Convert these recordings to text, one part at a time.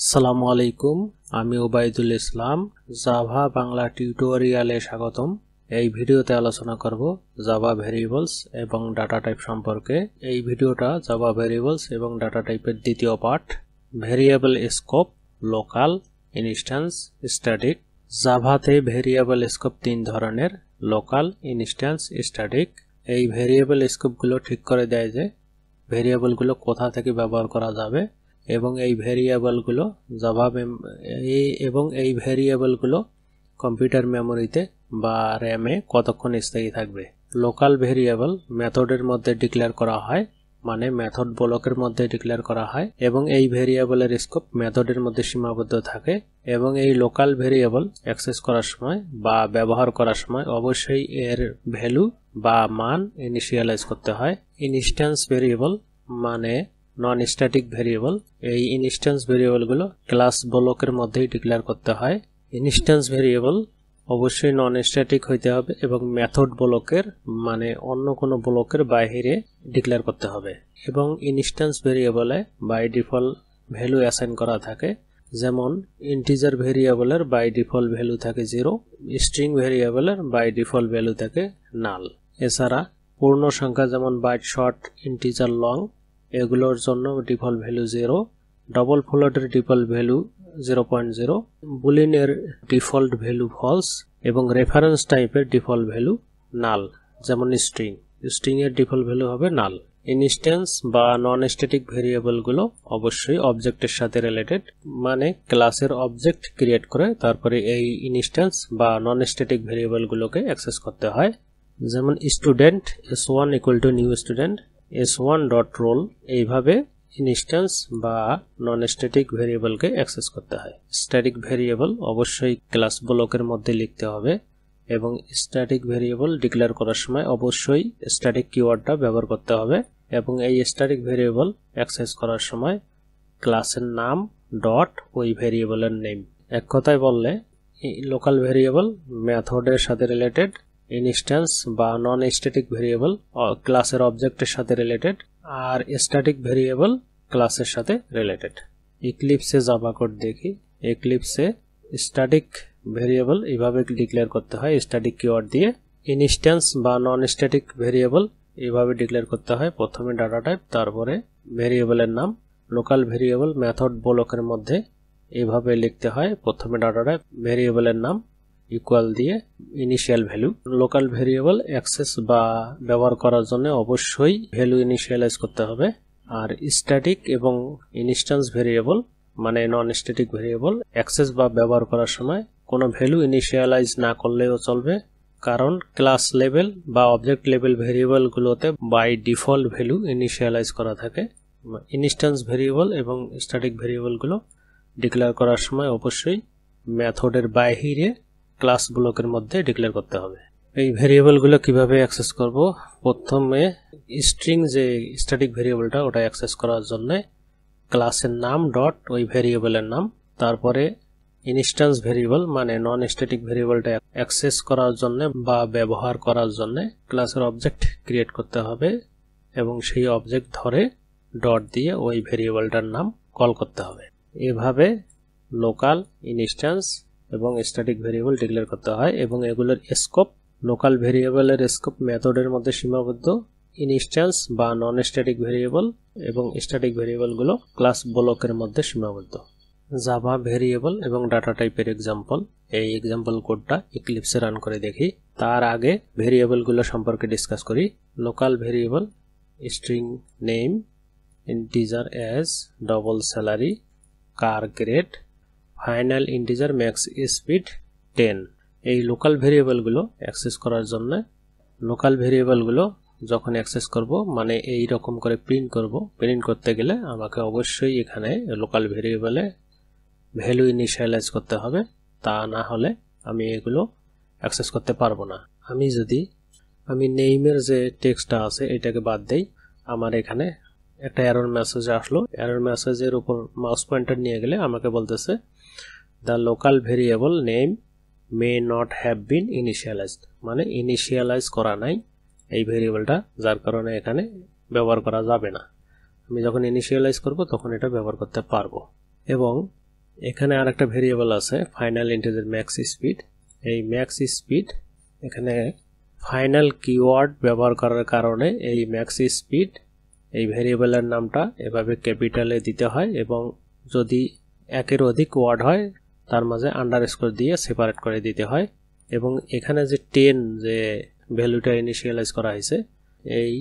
আসসালামু আলাইকুম, আমি ওবায়দুল ইসলাম। জাভা বাংলা টিউটোরিয়ালে স্বাগতম। এই ভিডিওতে আলোচনা করব জাভা ভেরিয়েবলস এবং ডাটা টাইপ সম্পর্কে। এই ভিডিওটা জাভা ভেরিয়েবলস এবং ডাটা টাইপের দ্বিতীয় part. Variable scope, local, instance, static. জাভাতে ভেরিয়েবল স্কোপ তিন ধরনের: লোকাল, ইনস্ট্যান্স, স্ট্যাটিক। এই ভেরিয়েবল স্কোপগুলো ঠিক করে দেয় যে ভেরিয়েবলগুলো কোথা থেকে ব্যবহার করা যাবে এবং এই ভেরিয়েবলগুলো কম্পিউটার মেমোরিতে বা র্যামে কতক্ষণ স্থায়ী থাকবে। লোকাল ভেরিয়েবল মেথডের মধ্যে ডিক্লেয়ার করা হয়, মানে মেথড ব্লকের মধ্যে ডিক্লেয়ার করা হয় এবং এই ভেরিয়েবলের স্কোপ মেথডের মধ্যে সীমাবদ্ধ থাকে এবং এই লোকাল ভেরিয়েবল অ্যাক্সেস করার সময় বা ব্যবহার করার সময় অবশ্যই এর ভ্যালু বা মান ইনিশিয়ালাইজ করতে হয়। ইনস্ট্যান্স ভেরিয়েবল মানে নন স্ট্যাটিক ভেরিয়েবল। এই ইনস্ট্যান্স ভেরিয়েবলগুলো ক্লাস ব্লকের মধ্যেই ডিক্লেয়ার করতে হয়। ইনস্ট্যান্স ভেরিয়েবল অবশ্যই নন স্ট্যাটিক হইতে হবে এবং মেথড ব্লকের মানে অন্য কোনো ব্লকের বাইরে ডিক্লেয়ার করতে হবে এবং ইনস্ট্যান্স ভেরিয়েবলে বাই ডিফল্ট ভ্যালু অ্যাসাইন করা থাকে। যেমন ইন্টিজার ভেরিয়েবলের বাই ডিফল্ট ভ্যালু থাকে 0, স্ট্রিং ভেরিয়েবলের বাই ডিফল্ট ভ্যালু থাকে নাল। এছাড়া পূর্ণ সংখ্যা যেমন বাইট, শর্ট, ইন্টিজার, লং এগুলোর জন্য ডিফল্ট ভ্যালু 0, ডবল ফ্লোটের ডিফল্ট ভ্যালু 0.0, বুলিনের ডিফল্ট ভ্যালু ফলস এবং রেফারেন্স টাইপের ডিফল্ট ভ্যালু নাল। যেমন স্ট্রিং এর ডিফল্ট ভ্যালু হবে নাল। ইনস্ট্যান্স বা নন স্ট্যাটিক ভেরিয়েবলগুলো অবশ্যই অবজেক্টের সাথে রিলেটেড, মানে ক্লাসের অবজেক্ট ক্রিয়েট করে তারপরে এই ইনস্ট্যান্স বা নন স্ট্যাটিক ভেরিয়েবলগুলোকে অ্যাক্সেস করতে হয়। যেমন student s1 equal to new student s1.roll, এইভাবে ইনস্ট্যান্স বা নন স্ট্যাটিক ভেরিয়েবলকে অ্যাক্সেস করতে হয়। স্ট্যাটিক ভেরিয়েবল অবশ্যই ক্লাস ব্লকের মধ্যে লিখতে হবে এবং স্ট্যাটিক ভেরিয়েবল ডিক্লেয়ার করার সময় অবশ্যই স্ট্যাটিক কিওয়ার্ডটা ব্যবহার করতে হবে এবং এই স্ট্যাটিক ভেরিয়েবল অ্যাক্সেস করার সময় ক্লাসের নাম ডট ওই ভেরিয়েবলের নেম। এক কথায় বললে লোকাল ভেরিয়েবল মেথডের সাথে রিলেটেড, ইনস্ট্যান্স বা নন স্ট্যাটিক ভেরিয়েবল ক্লাসের অবজেক্টের সাথে রিলেটেড, আর স্ট্যাটিক ভেরিয়েবল ক্লাসের সাথে রিলেটেড। ইক্লিপসে জাভা কোড দেখি। ইক্লিপসে স্ট্যাটিক ভেরিয়েবল এইভাবে ডিক্লেয়ার করতে হয় স্ট্যাটিক কিওয়ার্ড দিয়ে। ইনস্ট্যান্স বা নন স্ট্যাটিক ভেরিয়েবল এইভাবে ডিক্লেয়ার করতে হয়, প্রথমে ডাটা টাইপ তারপরে ভেরিয়েবলের নাম। লোকাল ভেরিয়েবল মেথড ব্লকের মধ্যে এইভাবে লিখতে হয়, প্রথমে ডাটা টাইপ ভেরিয়েবলের নাম ইকুয়াল দিয়ে initial value. Local variable access বা ব্যবহার করার জন্য অবশ্যই ভ্যালু ইনিশিয়ালাইজ করতে হবে। আর স্ট্যাটিক এবং ইনস্ট্যান্স ভেরিয়েবল মানে নন স্ট্যাটিক ভেরিয়েবল অ্যাক্সেস বা ব্যবহার করার সময় কোনো ভ্যালু ইনিশিয়ালাইজ না করলেও চলবে, কারণ ক্লাস লেভেল বা অবজেক্ট লেভেল ভেরিয়েবলগুলোতে বাই ডিফল্ট ভ্যালু ইনিশিয়ালাইজ করা থাকে। ইনস্ট্যান্স ভেরিয়েবল এবং স্ট্যাটিক ভেরিয়েবলগুলো ডিক্লেয়ার করার সময় অবশ্যই মেথডের বাইরে ক্লাস ব্লকের মধ্যে ডিক্লেয়ার করতে হবে। এই ভেরিয়েবলগুলো কিভাবে অ্যাক্সেস করব? প্রথমে স্ট্রিং যে স্ট্যাটিক ভেরিয়েবলটা ওটা অ্যাক্সেস করার জন্য ক্লাসের নাম ডট ওই ভেরিয়েবলের নাম, তারপরে ইনস্ট্যান্স ভেরিয়েবল মানে নন স্ট্যাটিক ভেরিয়েবলটা অ্যাক্সেস করার জন্য বা ব্যবহার করার জন্য ক্লাসের অবজেক্ট ক্রিয়েট করতে হবে এবং সেই অবজেক্ট ধরে ডট দিয়ে ওই ভেরিয়েবলটার নাম কল করতে হবে। এভাবে লোকাল, ইনস্ট্যান্স এবং স্ট্যাটিক ভেরিয়েবল ডিক্লেয়ার করতে হয় এবং এগুলোর স্কোপ, লোকাল ভেরিয়েবলের স্কোপ মেথডের মধ্যে সীমাবদ্ধ, ইনস্ট্যান্স বা নন স্ট্যাটিক ভেরিয়েবল এবং স্ট্যাটিক ভেরিয়েবলগুলো ক্লাস ব্লকের মধ্যে সীমাবদ্ধ। জাভা ভেরিয়েবল এবং ডাটা টাইপের এক্সাম্পল, এই এক্সাম্পল কোডটা ইক্লিপসে রান করে দেখি। তার আগে ভেরিয়েবলগুলো সম্পর্কে ডিসকাস করি। Local variable string name, integer age, double salary, car grade, final integer max speed 10। এই লোকাল ভেরিয়েবলগুলো অ্যাক্সেস করার জন্য লোকাল ভেরিয়েবলগুলো যখন অ্যাক্সেস করব মানে এই রকম করে প্রিন্ট করতে গেলে আমাকে অবশ্যই এখানে লোকাল ভেরিয়েবলে ভ্যালু ইনিশিয়ালাইজ করতে হবে, তা না হলে আমি এগুলো অ্যাক্সেস করতে পারবো না। আমি নেইমের যে টেক্সটটা আছে এটাকে বাদ দেই, আমার এখানে একটা এরর মেসেজ আসলো। এরর মেসেজের উপর মাউস পয়েন্টার নিয়ে গেলে আমাকে বলতেছে the local variable name may not have been initialized, মানে ইনিশিয়ালাইজ করা নাই এই ভেরিয়েবলটা, যার কারণে এখানে ব্যবহার করা যাবে না। আমি যখন ইনিশিয়ালাইজ করব তখন এটা ব্যবহার করতে পারবো। এবং এখানে আরেকটা ভেরিয়েবল আছে ফাইনাল ইন্টিজার ম্যাক্স স্পিড। এই ম্যাক্স স্পিড এখানে ফাইনাল কিওয়ার্ড ব্যবহার করার কারণে এই ম্যাক্স স্পিড এই ভেরিয়েবলের নামটা এভাবে ক্যাপিটালে দিতে হয় এবং যদি একের অধিক ওয়ার্ড হয় তার মাঝে আন্ডারস্কোর দিয়ে সেপারেট করে দিতে হয়। এবং এখানে যে 10 যে ভ্যালুটা ইনিশিয়ালাইজ করা হয়েছে এই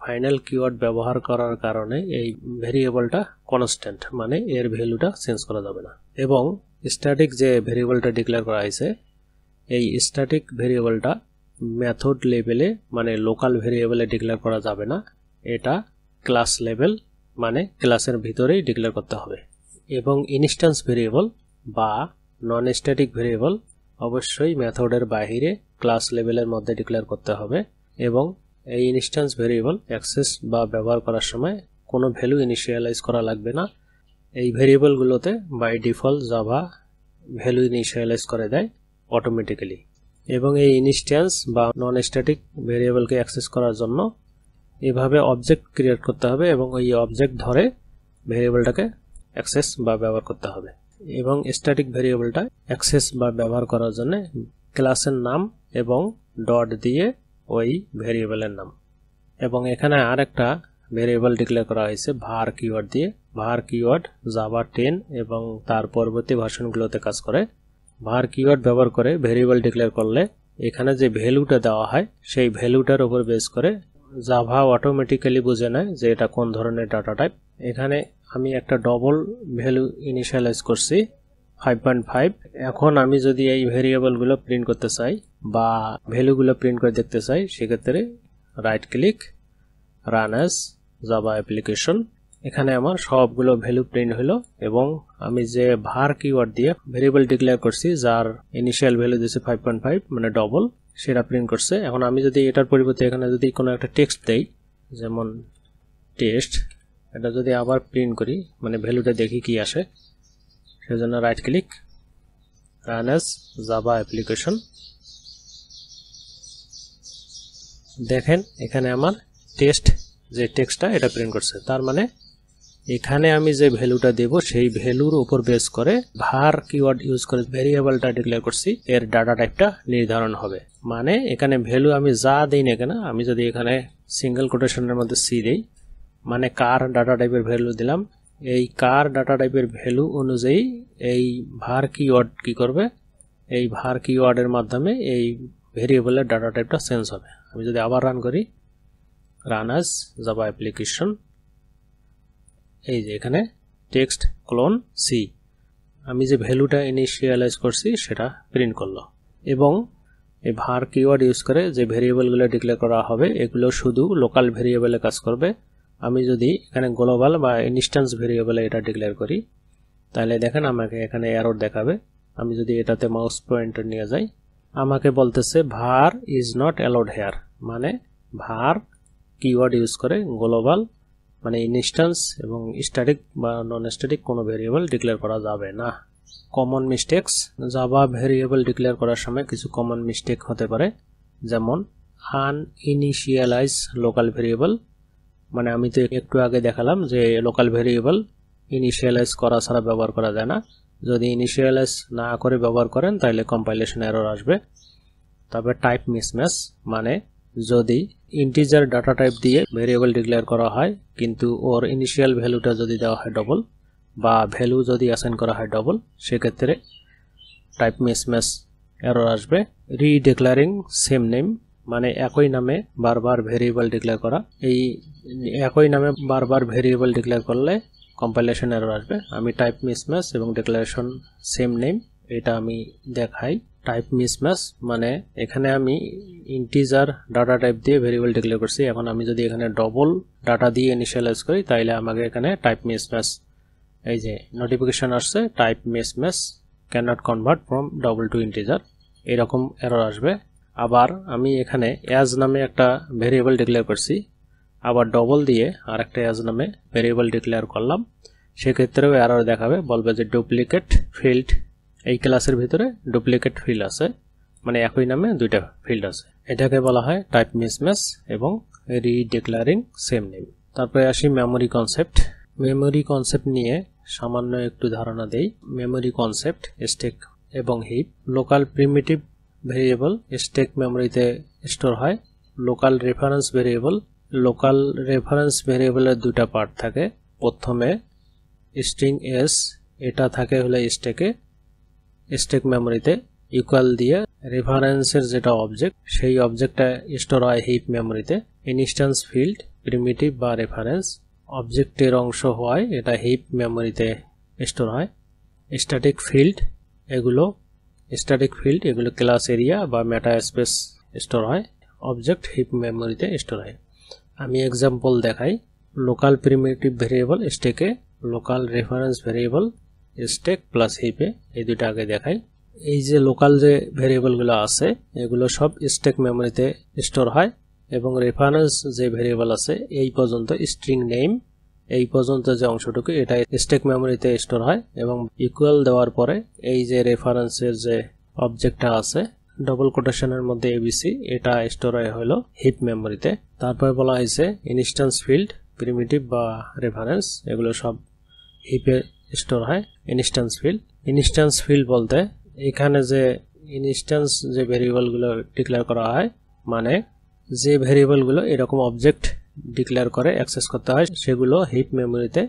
ফাইনাল কিওয়ার্ড ব্যবহার করার কারণে এই ভেরিয়েবলটা কনস্ট্যান্ট, মানে এর ভ্যালুটা চেঞ্জ করা যাবে না। এবং স্ট্যাটিক যে ভেরিয়েবলটা ডিক্লেয়ার করা হয়েছে এই স্ট্যাটিক ভেরিয়েবলটা মেথড লেভেলে মানে লোকাল ভেরিয়েবলে ডিক্লেয়ার করা যাবে না, এটা ক্লাস লেভেল মানে ক্লাসের ভিতরেই ডিক্লেয়ার করতে হবে। এবং ইনস্ট্যান্স ভেরিয়েবল বা নন স্ট্যাটিক ভেরিয়েবল অবশ্যই মেথডের বাইরে ক্লাস লেভেলের মধ্যে ডিক্লেয়ার করতে হবে। এবং এই ইনস্ট্যান্স ভেরিয়েবল অ্যাক্সেস বা ব্যবহার করার সময় কোনো ভ্যালু ইনিশিয়ালাইজ করা লাগবে না। এই ভেরিয়েবলগুলোতে by default Java value initialise করে দেয় অটোমেটিক্যালি। এবং এই ইনস্ট্যান্স বা নন স্ট্যাটিক ভেরিয়েবলকে অ্যাক্সেস করার জন্য এভাবে অবজেক্ট ক্রিয়েট করতে হবে এবং ওই অবজেক্ট ধরে ভেরিয়েবলটাকে অ্যাক্সেস বা ব্যবহার করতে হবে। এবং স্ট্যাটিক ভেরিয়েবলটা অ্যাক্সেস বা ব্যবহার করার জন্য ক্লাসের নাম এবং ডট দিয়ে ওই ভেরিয়েবলের নাম। এবং এখানে আরেকটা ভেরিয়েবল ডিক্লেয়ার করা হয়েছে var কিওয়ার্ড দিয়ে। var কিওয়ার্ড জাভা 10 এবং তার পরবর্তী ভার্সনগুলোতে কাজ করে। var কিওয়ার্ড ব্যবহার করে ভেরিয়েবল ডিক্লেয়ার করলে এখানে যে ভ্যালুটা দেওয়া হয় সেই ভ্যালুটার উপর বেস করে জাভা অটোমেটিক্যালি বুঝে নেয় যে এটা কোন ধরনের ডাটা টাইপ। এখানে আমি একটা ডবল ভ্যালু ইনিশিয়ালাইজ করছি 5.5। এখন আমি যদি এই ভেরিয়েবলগুলো প্রিন্ট করতে চাই বা ভ্যালুগুলো প্রিন্ট করে দেখতে চাই সেক্ষেত্রে right click, run as Java application. এখানে আমার সবগুলো ভ্যালু প্রিন্ট হলো এবং আমি যে var কিওয়ার্ড দিয়ে ভেরিয়েবল ডিক্লেয়ার করছি যার ইনিশিয়াল ভ্যালু দিয়েছে 5.5 মানে ডবল, সেটা প্রিন্ট করছে। এখন আমি যদি এটার পরিবর্তে এখানে যদি কোনো একটা টেক্সট দেই যেমন টেক্সট, এটা যদি আবার প্রিন্ট করি মানে ভ্যালুটা দেখি কি আসে, সেজন্য right click, run as Java application. দেখেন এখানে আমার টেক্সট যে টেক্সটটা এটা প্রিন্ট করছে। তার মানে এখানে আমি যে ভ্যালুটা দেব সেই ভ্যালুর উপর বেস করে var কিওয়ার্ড ইউজ করে ভেরিয়েবলটা ডিক্লেয়ার করছি এর ডাটা টাইপটা নির্ধারণ হবে। মানে এখানে ভ্যালু আমি যা দেই না কেন, আমি যদি এখানে সিঙ্গেল কোটেশনের মধ্যে সি দেই মানে কার ডাটা টাইপের ভ্যালু দিলাম, এই কার ডাটা টাইপের ভ্যালু অনুযায়ী এই var কিওয়ার্ড কি করবে, এই var কিওয়ার্ডের মাধ্যমে এই ভেরিয়েবলের ডাটা টাইপটা চেঞ্জ হবে। আমি যদি আবার রান করি, রান অ্যাজ জাভা অ্যাপ্লিকেশন, এই যে এখানে টেক্সট ক্লোন সি, আমি যে ভ্যালুটা ইনিশিয়ালাইজ করছি সেটা প্রিন্ট করলো। এবং এই var কিওয়ার্ড ইউজ করে যে ভেরিয়েবলগুলো ডিক্লেয়ার করা হবে এগুলো শুধু লোকাল ভেরিয়েবলে কাজ করবে। আমি যদি এখানে গ্লোবাল বা ইনস্ট্যান্স ভেরিয়েবলে এটা ডিক্লেয়ার করি তাহলে দেখেন আমাকে এখানে এরর দেখাবে। আমি যদি এটাতে মাউস পয়েন্টার নিয়ে যাই আমাকে বলতেছে var is not allowed here, মানে var কিওয়ার্ড ইউজ করে গ্লোবাল মানে ইনস্ট্যান্স এবং স্ট্যাটিক বা নন স্ট্যাটিক কোনো ভেরিয়েবল ডিক্লেয়ার করা যাবে না। Common mistakes, Java variable declare করার সময় কিছু কমন মিস্টেক হতে পারে, যেমন আনইনিশিয়ালাইজ লোকাল ভেরিয়েবল। মানে আমি তো একটু আগে দেখালাম যে লোকাল ভেরিয়েবল ইনিশিয়ালাইজ করা ছাড়া ব্যবহার করা যায় না। যদি ইনিশিয়ালাইজ না করে ব্যবহার করেন তাহলে কম্পাইলেশন এরর আসবে। তবে টাইপ মিসম্যাচ, মানে যদি ইন্টিজার ডাটা টাইপ দিয়ে ভেরিয়েবল ডিক্লেয়ার করা হয় কিন্তু ওর ইনিশিয়াল ভ্যালুটা যদি দেওয়া হয় ডবল বা ভ্যালু যদি অ্যাসাইন করা হয় ডবল, সেক্ষেত্রে টাইপ মিসম্যাচ এরর আসবে। রিডিক্লেয়ারিং সেম নেম, মানে একই নামে বারবার ভেরিয়েবল ডিক্লেয়ার করা, এই একই নামে বারবার ভেরিয়েবল ডিক্লেয়ার করলে কম্পাইলেশন এরর আসবে। আমি টাইপ মিসম্যাচ এবং ডিক্লারেশন সেম নেম এটা আমি দেখাই। টাইপ মিসম্যাচ মানে এখানে আমি ইন্টিজার ডাটা টাইপ দিয়ে ভেরিয়েবল ডিক্লেয়ার করছি, এখন আমি যদি এখানে ডবল ডাটা দিয়ে ইনিশিয়ালাইজ করি তাহলে আমাকে এখানে টাইপ মিসম্যাচ এই যে নোটিফিকেশন আসছে type mismatch can not convert from double to integer, এরকম এরর আসবে। আবার আমি এখানে অ্যাজ নামে একটা ভেরিয়েবল ডিক্লেয়ার করছি, আবার ডবল দিয়ে আর একটা অ্যাজ নামে ভেরিয়েবল ডিক্লেয়ার করলাম, সেক্ষেত্রেও এরর দেখাবে, বলবে যে ডুপ্লিকেট ফিল্ড, এই ক্লাসের ভিতরে ডুপ্লিকেট ফিল্ড আছে, মানে একই নামে দুইটা ফিল্ড আছে। এটাকে বলা হয় টাইপ মিসম্যাচ এবং রিডিক্লেয়ারিং সেম নেম। তারপরে আসি মেমোরি কনসেপ্ট। মেমোরি কনসেপ্ট নিয়ে সামান্য একটু ধারণা দেই। মেমরি কনসেপ্ট, স্ট্যাক এবং heap. Local primitive variable stack মেমরিতে স্টোর হয়। লোকাল রেফারেন্স ভেরিয়েবলের দুটা পার্ট থাকে। প্রথমে স্ট্রিং এস, এটা থাকে হলো স্ট্যাক মেমরিতে ইকুয়াল দিয়ে রেফারেন্সের যেটা অবজেক্ট, সেই অবজেক্টটা স্টোর হয় হিপ মেমরিতে। ইনস্ট্যান্স ফিল্ড প্রিমিটিভ বা রেফারেন্স অবজেক্টের অংশ হয়, এটা হিপ মেমরিতে স্টোর হয়। স্ট্যাটিক ফিল্ড এগুলো ক্লাস এরিয়া বা মেটা স্পেস স্টোর হয়। অবজেক্ট হিপ মেমরিতে স্টোর হয়। আমি এক্সাম্পল দেখাই। লোকাল প্রিমিটিভ ভেরিয়েবল স্ট্যাকে, local reference variable stack plus হিপে, এই দুটো আগে দেখাই। এই যে লোকাল যে ভেরিয়েবলগুলো আছে এগুলো সব স্ট্যাক মেমরিতে স্টোর হয় এবং রেফারেন্স যে ভেরিয়েবল আছে এই পর্যন্ত স্ট্রিং নেম এই পর্যন্ত যে অংশটুকু এটা স্ট্যাক মেমরিতে স্টোর হয় এবং ইকুয়াল দেওয়ার পরে এই যে রেফারেন্সের যে অবজেক্টটা আছে ডবল কোটেশনের মধ্যে এবিসি, এটা স্টোর হয় হলো হিপ মেমরিতে। তারপর বলা হয়েছে ইনস্ট্যান্স ফিল্ড প্রিমিটিভ বা রেফারেন্স এগুলো সব হিপে স্টোর হয়। ইনস্ট্যান্স ফিল্ড বলতে এখানে যে ইনস্ট্যান্স যে ভেরিয়েবলগুলো ডিক্লেয়ার করা হয়, মানে যে ভেরিয়েবলগুলো এরকম অবজেক্ট ডিক্লেয়ার করে অ্যাক্সেস করতে হয় সেগুলো হিপ মেমরিতে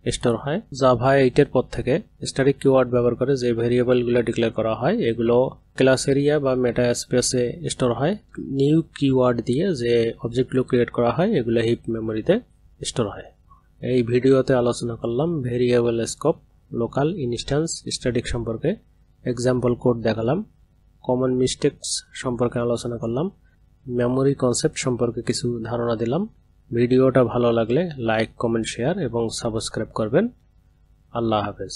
স্টোর হয়। জাভা 8 এর পর থেকে স্ট্যাটিক কিওয়ার্ড ব্যবহার করে যে ভেরিয়েবলগুলো ডিক্লেয়ার করা হয় এগুলো ক্লাস এরিয়া বা মেটা স্পেসে স্টোর হয়। নিউ কিওয়ার্ড দিয়ে যে অবজেক্টগুলো ক্রিয়েট করা হয় এগুলো হিপ মেমরিতে স্টোর হয়। এই ভিডিওতে আলোচনা করলাম variable scope, local, instance, static সম্পর্কে। এক্সাম্পল কোড দেখালাম। কমন মিস্টেকস সম্পর্কে আলোচনা করলাম। মেমরি কনসেপ্ট সম্পর্কে কিছু ধারণা দিলাম। ভিডিওটা ভালো লাগলে লাইক, কমেন্ট, শেয়ার এবং সাবস্ক্রাইব করবেন। আল্লাহ হাফেজ।